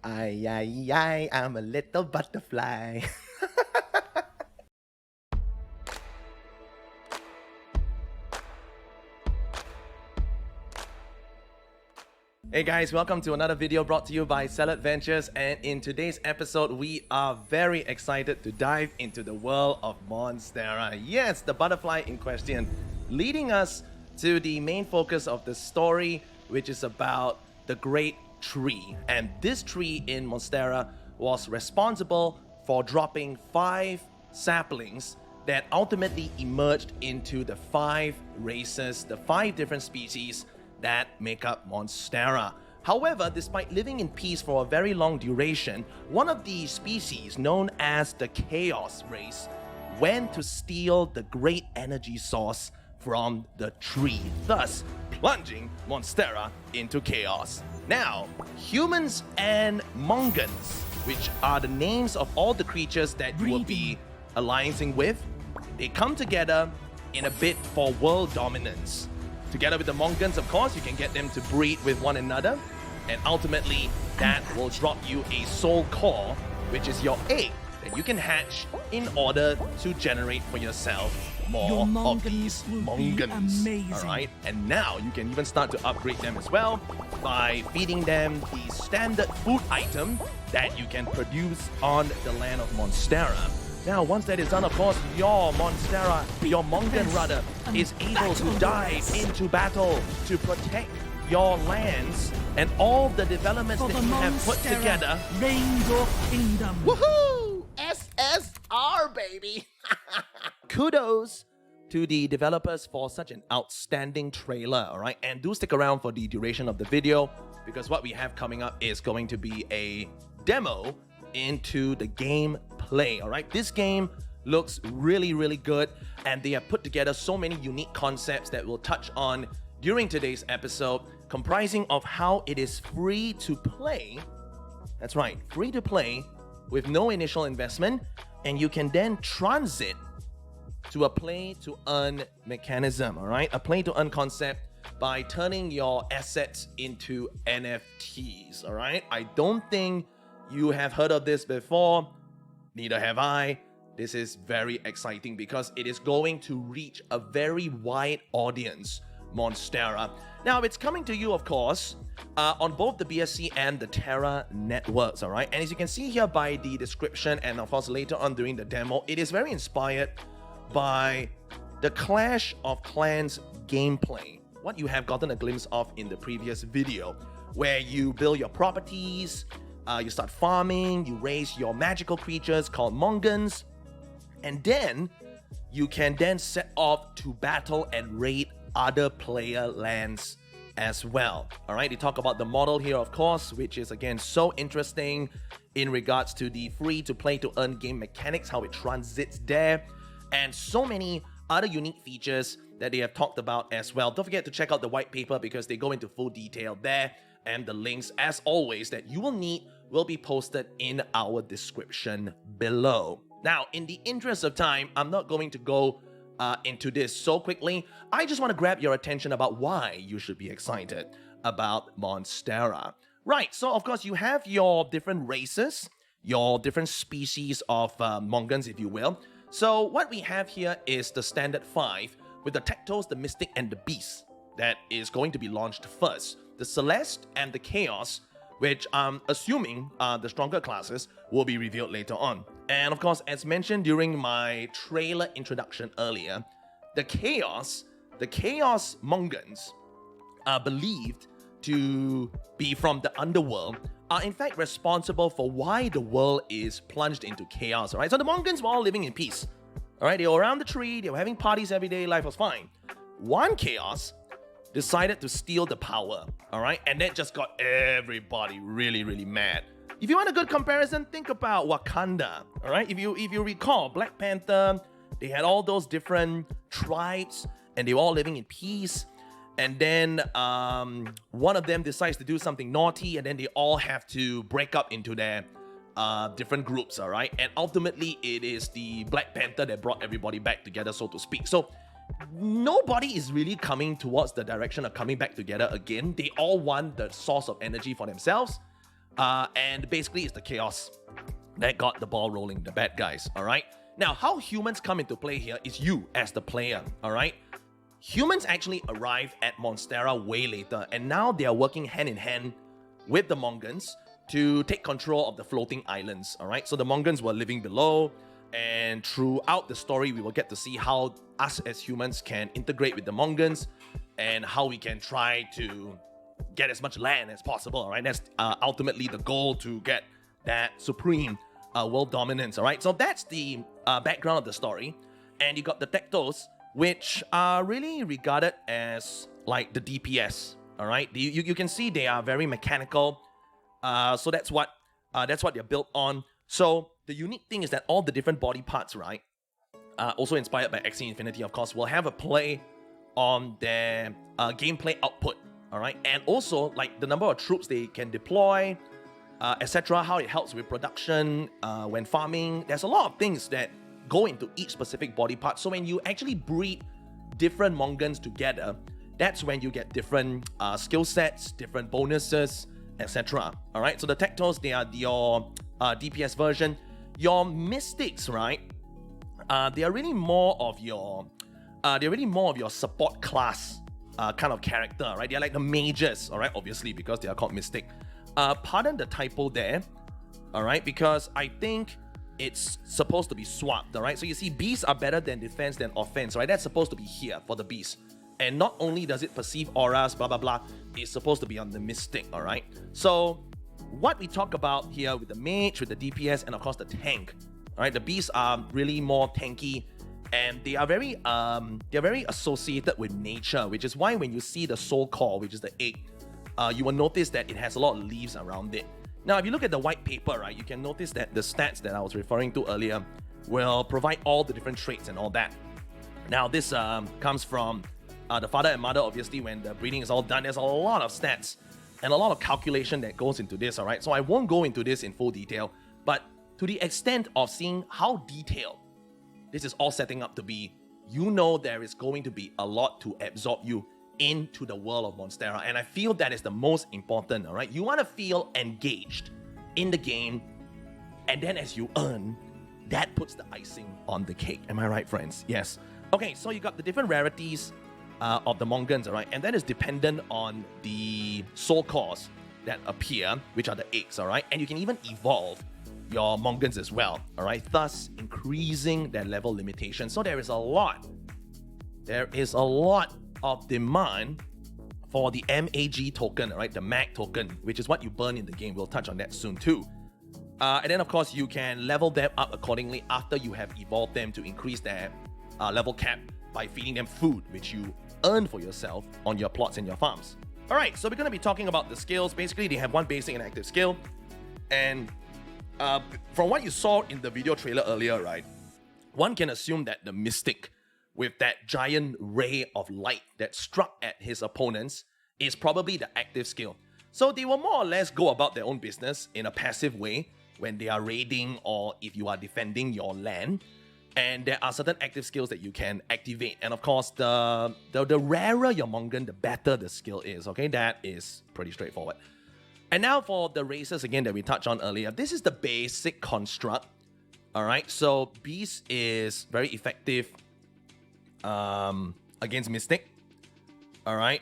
I'm a little butterfly. Hey guys, welcome to another video brought to you by Salad Ventures, and in today's episode we are very excited to dive into the world of Monsterra. Yes, the butterfly in question, leading us to the main focus of the story, which is about the great tree. And this tree in Monsterra was responsible for dropping 5 saplings that ultimately emerged into the 5 races, the 5 different species that make up Monsterra. However, despite living in peace for a very long duration, one of the species, known as the Chaos race, went to steal the great energy source from the tree, thus plunging Monsterra into chaos. Now, humans and Mongens, which are the names of all the creatures that you will be alliancing with, they come together in a bid for world dominance. Together with the Mongens, of course, you can get them to breed with one another, and ultimately that will drop you a Soulcore, which is your egg that you can hatch in order to generate for yourself more of these Mongens. Alright, and now you can even start to upgrade them as well by feeding them the standard food item that you can produce on the land of Monsterra. Now, once that is done, of course, your Monsterra, your Mongen rather, is able to dive into battle to protect your lands and all the developments that you have put together. Reign your kingdom. Woohoo! SSR, baby! Kudos to the developers for such an outstanding trailer, alright? And do stick around for the duration of the video, because what we have coming up is going to be a demo into the gameplay. All right, this game looks really good, and they have put together so many unique concepts that we'll touch on during today's episode, comprising of how it is free to play. That's right, free to play with no initial investment, and you can then transit to a play to earn mechanism. All right, a play to earn concept by turning your assets into NFTs. All right, I don't think you have heard of this before, neither have I. This is very exciting because it is going to reach a very wide audience, Monsterra. Now, it's coming to you, of course, on both the BSC and the Terra networks, all right? And as you can see here by the description, and of course later on during the demo, it is very inspired by the Clash of Clans gameplay, what you have gotten a glimpse of in the previous video, where you build your properties, you start farming, you raise your magical creatures called Mongens, and then you can then set off to battle and raid other player lands as well. All right, they talk about the model here, of course, which is again so interesting in regards to the free to play to earn game mechanics, how it transits there, and so many other unique features that they have talked about as well. Don't forget to check out the white paper because they go into full detail there, and the links, as always, that you will need will be posted in our description below. Now, in the interest of time, I'm not going to go into this so quickly. I just want to grab your attention about why you should be excited about Monsterra. Right, so of course you have your different races, your different species of Mongens, if you will. So what we have here is the standard 5 with the Tectos, the Mystic, and the Beast that is going to be launched first. The Celeste and the Chaos, which I'm assuming the stronger classes, will be revealed later on. And of course, as mentioned during my trailer introduction earlier, the Chaos Mongens are believed to be from the underworld, are in fact responsible for why the world is plunged into chaos. Alright, so the Mongens were all living in peace. Alright, they were around the tree, they were having parties every day, life was fine. One Chaos decided to steal the power, alright? And that just got everybody really mad. If you want a good comparison, think about Wakanda, alright? If you recall, Black Panther, they had all those different tribes, and they were all living in peace. And then one of them decides to do something naughty, and then they all have to break up into their different groups, alright? And ultimately, it is the Black Panther that brought everybody back together, so to speak. So nobody is really coming towards the direction of coming back together again. They all want the source of energy for themselves. And basically, it's the chaos that got the ball rolling, the bad guys, all right? Now, how humans come into play here is you as the player, all right? Humans actually arrived at Monsterra way later, and now they are working hand in hand with the Mongens to take control of the floating islands, all right? So the Mongens were living below, and throughout the story, we will get to see how us as humans can integrate with the Mongens and how we can try to get as much land as possible, all right? That's ultimately the goal, to get that supreme world dominance, all right? So that's the background of the story. And you got the Tectos, which are really regarded as like the DPS, all right? You can see they are very mechanical. So that's what they're built on. So the unique thing is that all the different body parts, right, also inspired by Axie Infinity, of course, will have a play on their gameplay output, all right? And also, like, the number of troops they can deploy, etc., how it helps with production when farming. There's a lot of things that go into each specific body part. So when you actually breed different Mongens together, that's when you get different skill sets, different bonuses, etc. All right, so the Tectos, they are your DPS version. Your Mystics, right? They are really more of your support class kind of character, right? They're like the mages, all right? Obviously, because they are called Mystic. Pardon the typo there, all right? Because I think it's supposed to be swapped, all right? So you see, beasts are better than defense than offense, right? That's supposed to be here for the beast. And not only does it perceive auras, blah, blah, blah, it's supposed to be on the Mystic, all right? So what we talk about here with the mage, with the DPS, and of course the tank, all right? The beasts are really more tanky, and they are very associated with nature, which is why when you see the Soulcore, which is the egg, you will notice that it has a lot of leaves around it. Now, if you look at the white paper, right, you can notice that the stats that I was referring to earlier will provide all the different traits and all that. Now, this comes from the father and mother, obviously. When the breeding is all done, there's a lot of stats and a lot of calculation that goes into this, all right? So I won't go into this in full detail, but to the extent of seeing how detailed this is all setting up to be, you know there is going to be a lot to absorb you into the world of Monsterra, and I feel that is the most important, all right? You want to feel engaged in the game, and then as you earn, that puts the icing on the cake. Am I right, friends? Yes. Okay, so you got the different rarities of the Mongens, all right? And that is dependent on the Soulcores that appear, which are the eggs, all right? And you can even evolve your Mongens as well, all right? Thus, increasing their level limitation. So there is a lot of demand for the MAG token, right? The MAG token, which is what you burn in the game. We'll touch on that soon too. And then, of course, you can level them up accordingly after you have evolved them to increase their level cap by feeding them food, which you earn for yourself on your plots and your farms. All right, so we're going to be talking about the skills. Basically, they have one basic and active skill. And from what you saw in the video trailer earlier, right, one can assume that the Mystic, with that giant ray of light that struck at his opponents, is probably the active skill. So they will more or less go about their own business in a passive way when they are raiding or if you are defending your land. And there are certain active skills that you can activate. And of course, the rarer your Mongen, the better the skill is, okay? That is pretty straightforward. And now for the races, again, that we touched on earlier, this is the basic construct, all right? So Beast is very effective against Mystic, all right?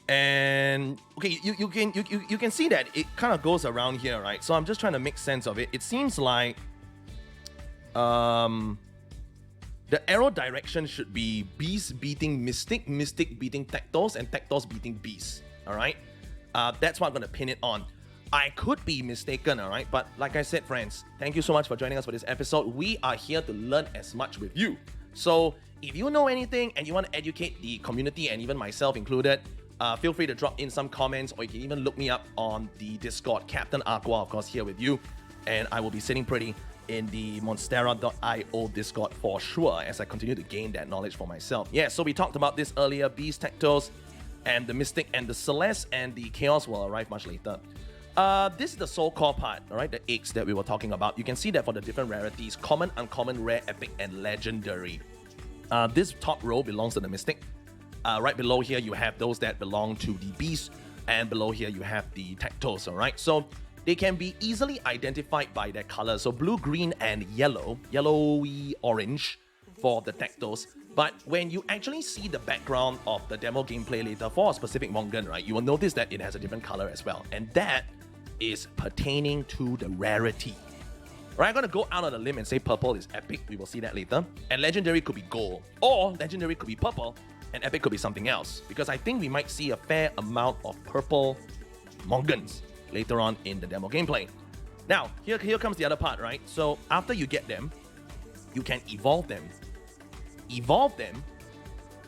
And okay, you can see that it kind of goes around here, right? So I'm just trying to make sense of it. It seems like the arrow direction should be Beast beating Mystic, Mystic beating Tectos, and Tectos beating Beast, all right? That's what I'm going to pin it on. I could be mistaken, all right? But like I said, friends, thank you so much for joining us for this episode. We are here to learn as much with you. So if you know anything and you want to educate the community and even myself included, feel free to drop in some comments, or you can even look me up on the Discord. Captain Aqua, of course, here with you. And I will be sitting pretty in the Monsterra.io Discord for sure as I continue to gain that knowledge for myself. Yeah, so we talked about this earlier. Beast, Tectos, and the Mystic and the Celeste and the Chaos will arrive much later. This is the Soulcore part, all right? The eggs that we were talking about. You can see that for the different rarities: common, uncommon, rare, epic, and legendary. This top row belongs to the Mystic. Right below here, you have those that belong to the Beast, and below here, you have the Tectos, all right? So they can be easily identified by their color. So blue, green, and yellow, yellowy orange for the tactiles. But when you actually see the background of the demo gameplay later for a specific Mongen, right, you will notice that it has a different color as well. And that is pertaining to the rarity. Right, I'm gonna go out on a limb and say purple is epic. We will see that later. And legendary could be gold. Or legendary could be purple, and epic could be something else. Because I think we might see a fair amount of purple Mongens later on in the demo gameplay. Now, here comes the other part, right? So after you get them, you can evolve them. Evolve them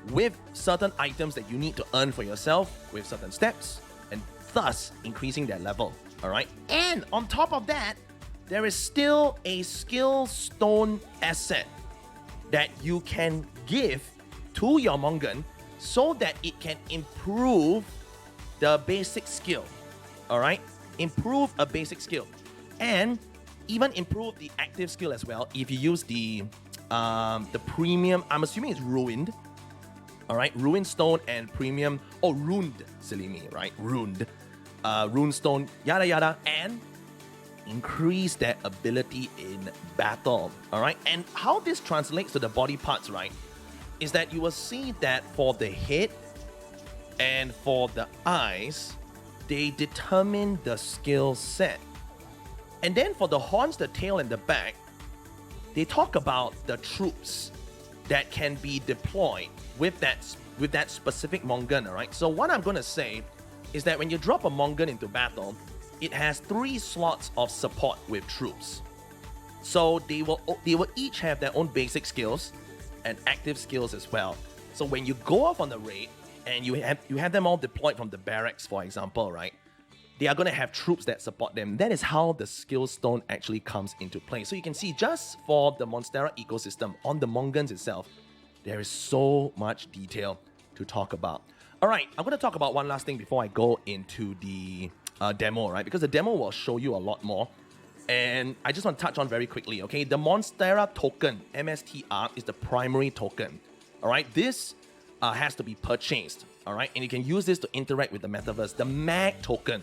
with certain items that you need to earn for yourself with certain steps, and thus increasing their level. Alright? And on top of that, there is still a skill stone asset that you can give to your Mongen so that it can improve the basic skill. Alright? Improve a basic skill. And even improve the active skill as well if you use the premium, I'm assuming it's ruined. Alright, ruined stone and premium, runed, silly me, right? Ruined. Rune stone, yada yada, and increase their ability in battle. Alright, and how this translates to the body parts, right, is that you will see that for the head and for the eyes, they determine the skill set. And then for the horns, the tail, and the back, they talk about the troops that can be deployed with that specific Mongen, alright? So what I'm gonna say is that when you drop a Mongen into battle, it has 3 slots of support with troops. So they will each have their own basic skills and active skills as well. So when you go off on the raid and you have them all deployed from the barracks, for example, right? They are going to have troops that support them. That is how the skill stone actually comes into play. So you can see just for the Monsterra ecosystem on the Mongens itself, there is so much detail to talk about. All right, I'm going to talk about one last thing before I go into the demo, right? Because the demo will show you a lot more. And I just want to touch on very quickly, okay? The Monsterra token, MSTR, is the primary token. All right, this has to be purchased, all right? And you can use this to interact with the metaverse. The MAG token,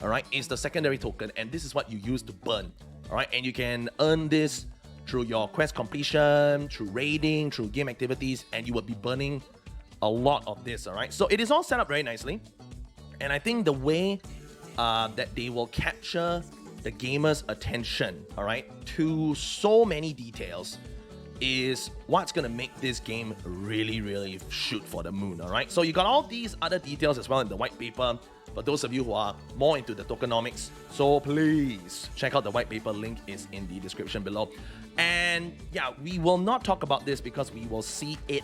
all right, is the secondary token, and this is what you use to burn, all right? And you can earn this through your quest completion, through raiding, through game activities, and you will be burning a lot of this, all right? So it is all set up very nicely, and I think the way that they will capture the gamer's attention, all right, to so many details is what's gonna make this game really, really shoot for the moon, all right? So you got all these other details as well in the white paper for those of you who are more into the tokenomics. So please check out the white paper, link is in the description below. And yeah, we will not talk about this because we will see it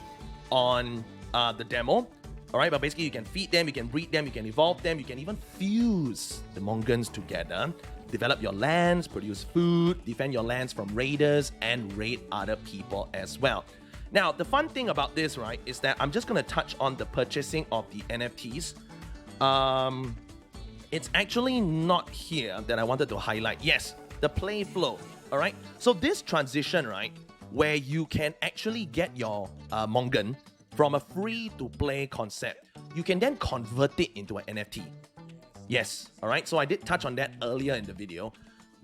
on the demo. All right, but basically you can feed them, you can breed them, you can evolve them, you can even fuse the Mongens together, develop your lands, produce food, defend your lands from raiders, and raid other people as well. Now, the fun thing about this, right, is that I'm just going to touch on the purchasing of the NFTs. It's actually not here that I wanted to highlight. Yes, the play flow, all right? So this transition, right, where you can actually get your Mongen from a free-to-play concept, you can then convert it into an NFT. Yes, all right? So I did touch on that earlier in the video.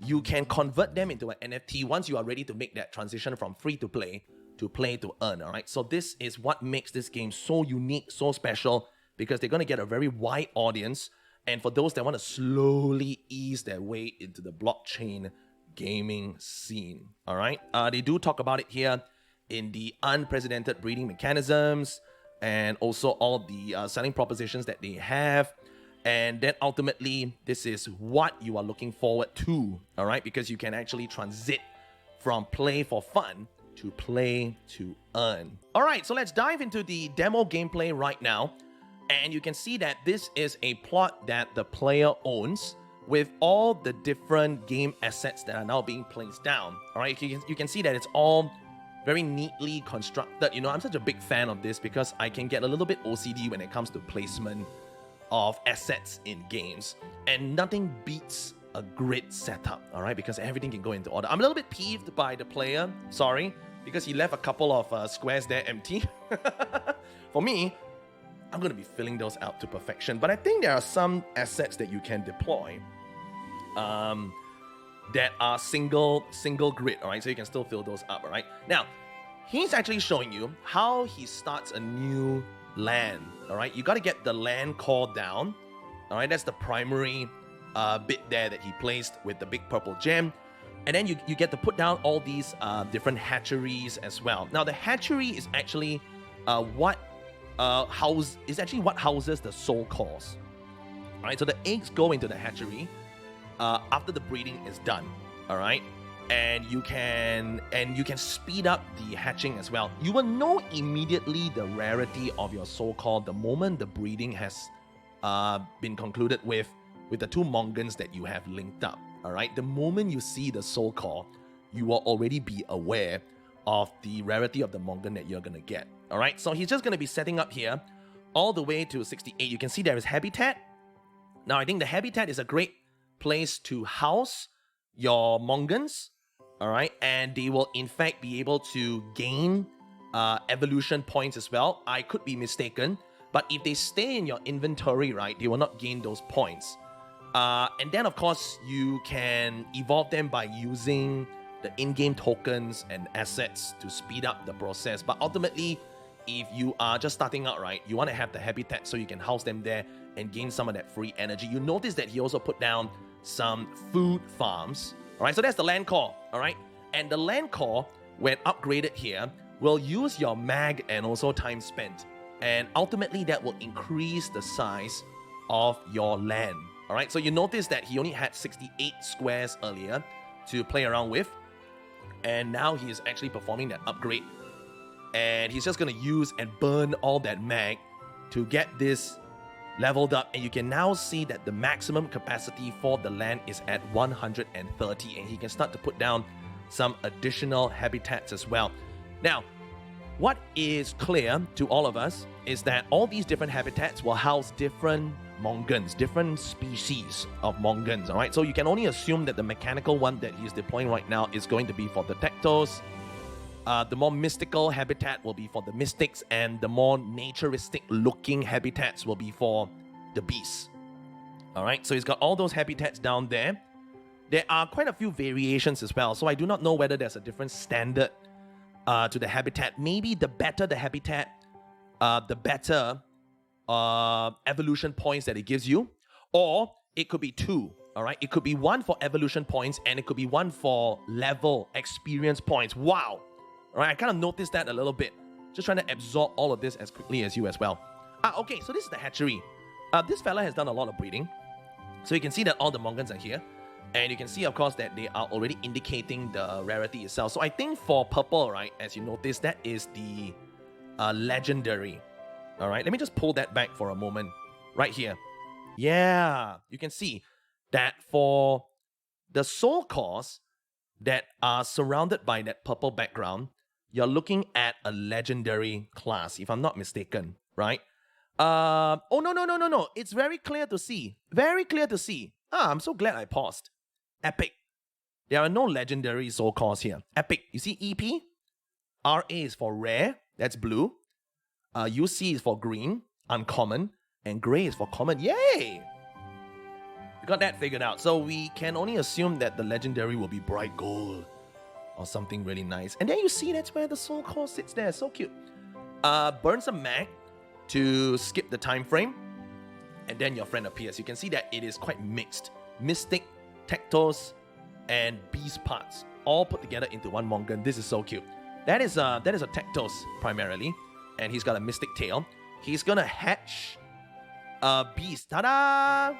You can convert them into an NFT once you are ready to make that transition from free-to-play to play-to-earn, all right? So this is what makes this game so unique, so special, because they're going to get a very wide audience, and for those that want to slowly ease their way into the blockchain gaming scene, all right? They do talk about it here in the unprecedented breeding mechanisms and also all the selling propositions that they have. And then ultimately, this is what you are looking forward to, all right? Because you can actually transit from play for fun to play to earn. All right, so let's dive into the demo gameplay right now. And you can see that this is a plot that the player owns with all the different game assets that are now being placed down. All right, you can see that it's all very neatly constructed. You know, I'm such a big fan of this because I can get a little bit OCD when it comes to placement of assets in games. And nothing beats a grid setup, all right? Because everything can go into order. I'm a little bit peeved by the player, sorry, because he left a couple of squares there empty. For me, I'm going to be filling those out to perfection. But I think there are some assets that you can deploy that are single grid, all right? So you can still fill those up, all right? Now, he's actually showing you how he starts a new land, all right? You got to get the land core down, all right? That's the primary bit there that he placed with the big purple gem. And then you get to put down all these different hatcheries as well. Now, the hatchery is actually what houses the Soulcores. All right, so the eggs go into the hatchery after the breeding is done. All right, and you can speed up the hatching as well. You will know immediately the rarity of your Soulcore the moment the breeding has been concluded with the two Mongens that you have linked up. All right, the moment you see the Soulcore, you will already be aware of the rarity of the Mongen that you're gonna get. All right, so he's just gonna be setting up here all the way to 68. You can see there is habitat. Now, I think the habitat is a great place to house your Mongens, all right? And they will, in fact, be able to gain evolution points as well. I could be mistaken, but if they stay in your inventory, right, they will not gain those points. And then, of course, you can evolve them by using the in-game tokens and assets to speed up the process. But ultimately, if you are just starting out, right, you want to have the habitat so you can house them there and gain some of that free energy. You notice that he also put down some food farms. All right, so that's the land core, all right? And the land core, when upgraded here, will use your mag and also time spent. And ultimately, that will increase the size of your land, all right? So you notice that he only had 68 squares earlier to play around with. And now he is actually performing that upgrade. And he's just going to use and burn all that mag to get this leveled up, and you can now see that the maximum capacity for the land is at 130, and he can start to put down some additional habitats as well. Now, what is clear to all of us is that all these different habitats will house different Mongens, different species of Mongens, all right? So you can only assume that the mechanical one that he's deploying right now is going to be for the Tectos. The more mystical habitat will be for the mystics, and the more naturistic looking habitats will be for the beasts. All right, so he's got all those habitats down there. There are quite a few variations as well, so I do not know whether there's a different standard to the habitat. Maybe the better the habitat, the better evolution points that it gives you, or it could be two. All right, it could be one for evolution points, and it could be one for level experience points. Wow. All right, I kind of noticed that a little bit. Just trying to absorb all of this as quickly as you as well. Okay, so this is the hatchery. This fella has done a lot of breeding. So you can see that all the Mongens are here. And you can see, of course, that they are already indicating the rarity itself. So I think for purple, right, as you notice, that is the legendary. All right, let me just pull that back for a moment. Right here. Yeah, you can see that for the Soulcores that are surrounded by that purple background, you're looking at a legendary class, if I'm not mistaken, right? Oh, no. It's very clear to see. Very clear to see. I'm so glad I paused. Epic. There are no legendary Soulcores here. Epic. You see EP? RA is for rare. That's blue. UC is for green, uncommon. And gray is for common. Yay! We got that figured out. So we can only assume that the legendary will be bright gold or something really nice. And then you see that's where the Soulcore sits there. So cute. Burn some mag to skip the time frame. And then your friend appears. You can see that it is quite mixed. Mystic, Tectos, and Beast parts all put together into one Mongen. This is so cute. That is a Tectos primarily. And he's got a Mystic tail. He's gonna hatch a Beast. Ta-da!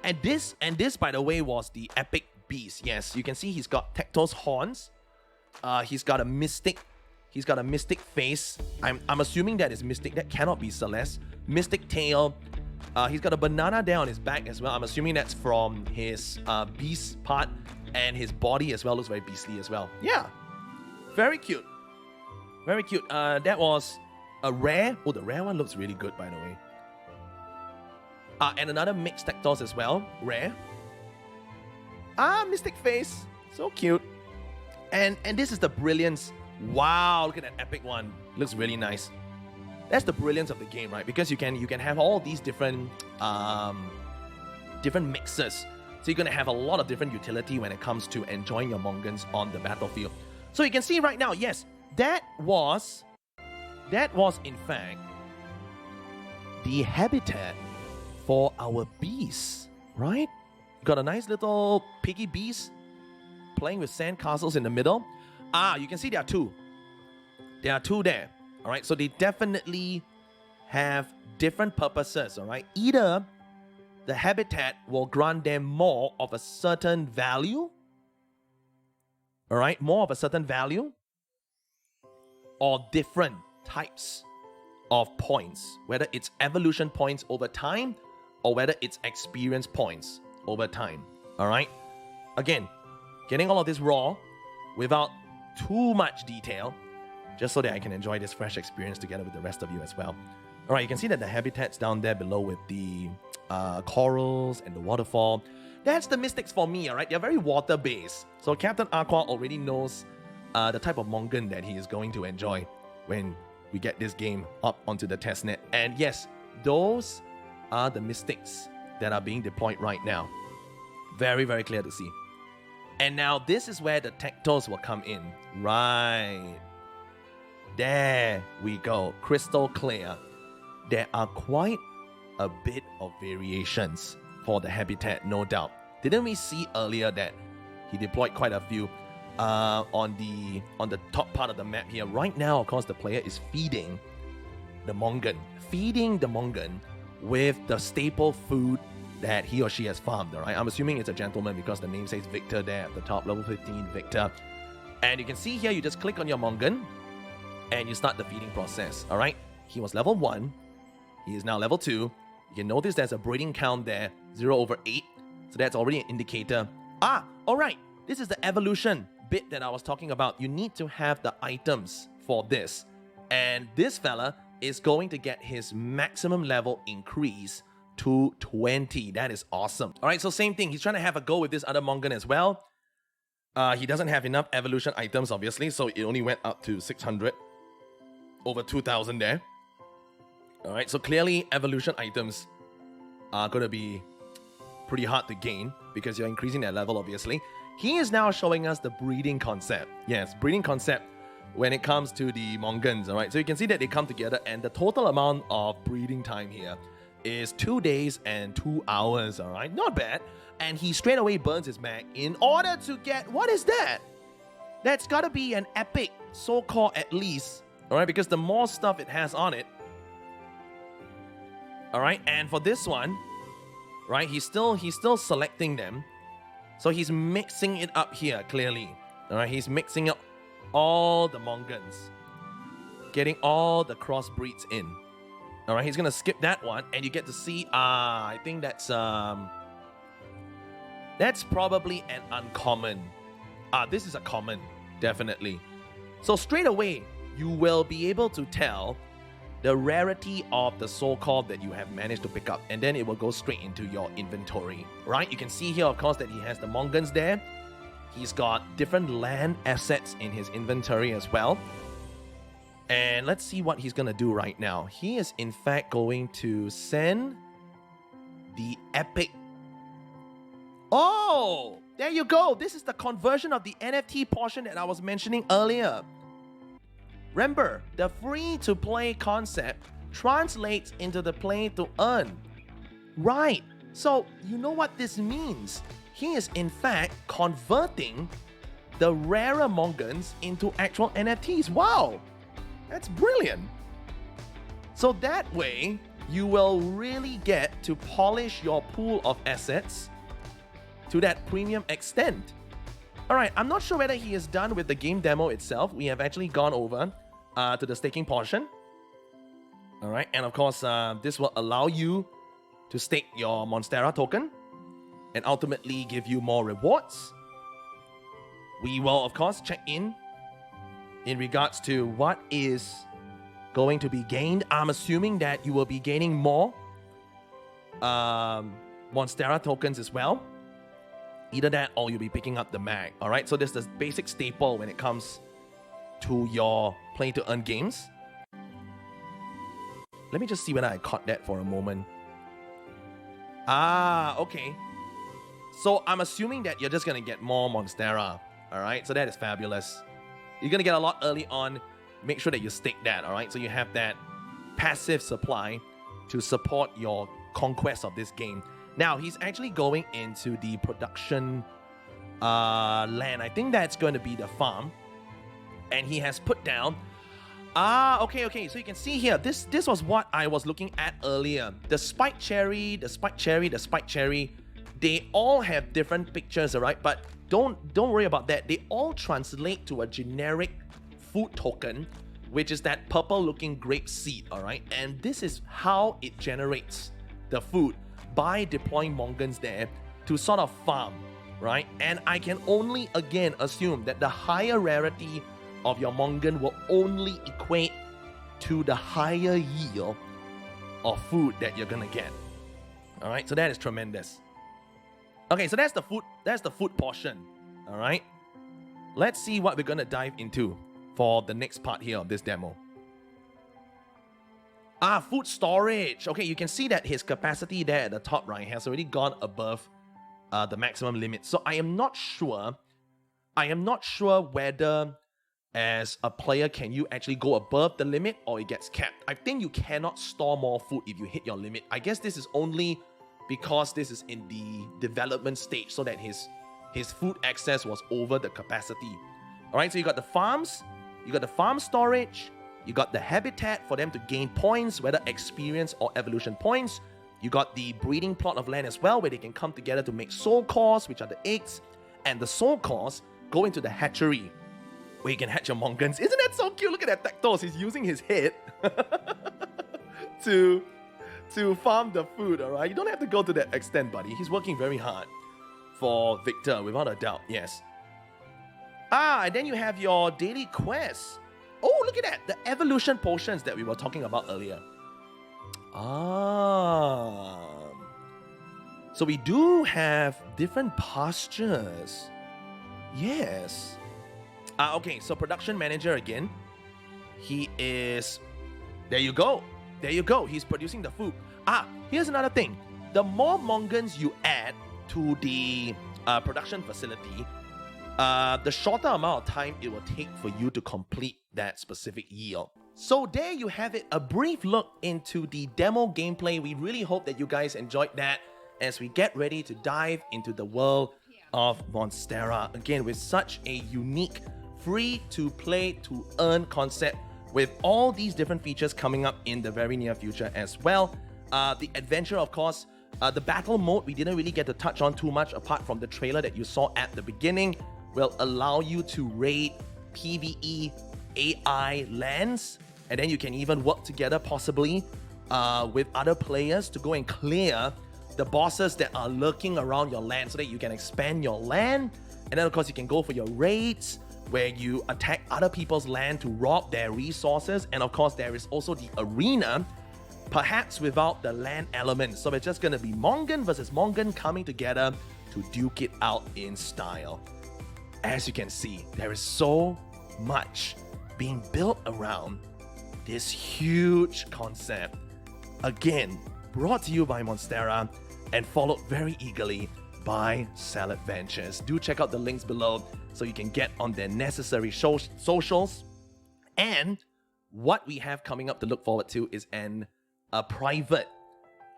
And this, by the way, was the epic beast. Yes, you can see he's got Tectos horns. He's got a mystic. He's got a mystic face. I'm assuming that is mystic. That cannot be Celeste. Mystic tail. He's got a banana there on his back as well. I'm assuming that's from his beast part, and his body as well looks very beastly as well. Yeah, very cute. Very cute. That was a rare. Oh, the rare one looks really good, by the way. And another mixed Tectos as well. Rare. Mystic face. So cute. And this is the brilliance. Wow, look at that epic one. Looks really nice. That's the brilliance of the game, right? Because you can have all these different different mixes So you're going to have a lot of different utility when it comes to enjoying your Mongens on the battlefield. So you can see right now, yes, that was in fact the habitat for our beasts, right? Got a nice little piggy beast playing with sand castles in the middle. You can see there are two. There are two there, all right? So they definitely have different purposes, all right? Either the habitat will grant them more of a certain value, all right? More of a certain value, or different types of points, whether it's evolution points over time or whether it's experience points over time, all right? Again, getting all of this raw without too much detail, just so that I can enjoy this fresh experience together with the rest of you as well. All right, you can see that the habitat's down there below with the corals and the waterfall. That's the mystics for me, all right? They're very water-based. So Captain Aqua already knows the type of Mongen that he is going to enjoy when we get this game up onto the testnet. And yes, those are the mystics that are being deployed right now. Very, very clear to see. And now this is where the tectos will come in. Right. There we go. Crystal clear. There are quite a bit of variations for the habitat, no doubt. Didn't we see earlier that he deployed quite a few on the top part of the map here? Right now, of course, the player is feeding the Mongen. Feeding the Mongen with the staple food that he or she has farmed, all right? I'm assuming it's a gentleman because the name says Victor there at the top, level 15, Victor. And you can see here, you just click on your Mongen and you start the feeding process, all right? He was level 1. He is now level 2. You can notice there's a breeding count there, 0/8. So that's already an indicator. All right. This is the evolution bit that I was talking about. You need to have the items for this. And this fella is going to get his maximum level increase to 20. That is awesome. All right, so same thing. He's trying to have a go with this other Mongen as well. He doesn't have enough evolution items, obviously, so it only went up to 600. Over 2,000 there. All right, so clearly evolution items are going to be pretty hard to gain because you're increasing that level, obviously. He is now showing us the breeding concept. Yes, breeding concept when it comes to the Mongens, all right? So you can see that they come together and the total amount of breeding time here is 2 days and 2 hours, all right? Not bad. And he straight away burns his mag in order to get... What is that? That's got to be an epic Soulcore at least, all right? Because the more stuff it has on it, all right? And for this one, right, he's still selecting them. So he's mixing it up here, clearly. All right, he's mixing up all the Mongens, getting all the crossbreeds in. All right, he's going to skip that one, and you get to see, I think that's probably an uncommon. This is a common, definitely. So straight away, you will be able to tell the rarity of the Soulcore that you have managed to pick up, and then it will go straight into your inventory, right? You can see here, of course, that he has the Mongens there. He's got different land assets in his inventory as well. And let's see what he's going to do right now. He is, in fact, going to send the epic... Oh, there you go. This is the conversion of the NFT portion that I was mentioning earlier. Remember, the free-to-play concept translates into the play-to-earn. Right. So, you know what this means. He is, in fact, converting the rarer Mongens into actual NFTs. Wow. That's brilliant. So that way, you will really get to polish your pool of assets to that premium extent. Alright, I'm not sure whether he is done with the game demo itself. We have actually gone over to the staking portion. Alright, and of course, this will allow you to stake your Monsterra token and ultimately give you more rewards. We will, of course, check in regards to what is going to be gained. I'm assuming that you will be gaining more Monsterra tokens as well. Either that or you'll be picking up the mag. Alright, so this is the basic staple when it comes to your play-to-earn games. Let me just see whether I caught that for a moment. Okay. So I'm assuming that you're just going to get more Monsterra. All right, so that is fabulous. You're going to get a lot early on. Make sure that you stake that, all right? So you have that passive supply to support your conquest of this game. Now, he's actually going into the production land. I think that's going to be the farm. And he has put down... okay. So you can see here, this was what I was looking at earlier. The spike cherry, the spike cherry, the spike cherry, they all have different pictures, all right? But don't worry about that. They all translate to a generic food token, which is that purple-looking grape seed, all right? And this is how it generates the food by deploying Mongens there to sort of farm, right? And I can only, again, assume that the higher rarity of your Mongen will only equate to the higher yield of food that you're gonna get. All right, so that is tremendous. Okay, so that's the food portion. All right, let's see what we're gonna dive into for the next part here of this demo. Food storage. Okay, you can see that his capacity there at the top right has already gone above the maximum limit. So I am not sure whether as a player, can you actually go above the limit or it gets capped? I think you cannot store more food if you hit your limit. I guess this is only because this is in the development stage, so that his food access was over the capacity. All right, so you got the farms, you got the farm storage, you got the habitat for them to gain points, whether experience or evolution points. You got the breeding plot of land as well, where they can come together to make Soulcores, which are the eggs, and the Soulcores go into the hatchery, where you can hatch your Mongens. Isn't that so cute? Look at that Tactos. He's using his head to farm the food, all right? You don't have to go to that extent, buddy. He's working very hard for Victor, without a doubt, yes. And then you have your daily quests. Oh, look at that. The evolution potions that we were talking about earlier. So we do have different pastures. Yes. Okay, so production manager again. He is... There you go. He's producing the food. Here's another thing. The more Mongens you add to the production facility, the shorter amount of time it will take for you to complete that specific yield. So there you have it, a brief look into the demo gameplay. We really hope that you guys enjoyed that as we get ready to dive into the world of Monsterra. Again, with such a unique free-to-play to earn concept, with all these different features coming up in the very near future as well. The adventure, of course, the battle mode we didn't really get to touch on too much apart from the trailer that you saw at the beginning, will allow you to raid PvE AI lands, and then you can even work together possibly with other players to go and clear the bosses that are lurking around your land so that you can expand your land. And then of course you can go for your raids where you attack other people's land to rob their resources. And of course there is also the arena, perhaps without the land element. So it's just going to be Mongen versus Mongen coming together to duke it out in style. As you can see, there is so much being built around this huge concept. Again, brought to you by Monsterra and followed very eagerly by Salad Ventures. Do check out the links below so you can get on their necessary socials. And what we have coming up to look forward to is a private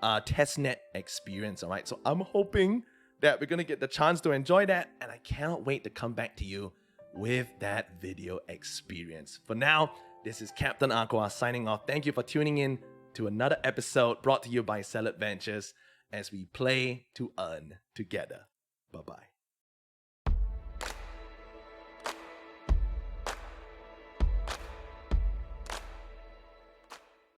testnet experience, all right? So I'm hoping that we're going to get the chance to enjoy that, and I cannot wait to come back to you with that video experience. For now, this is Captain Aqua signing off. Thank you for tuning in to another episode brought to you by Salad Ventures as we play to earn together. Bye-bye.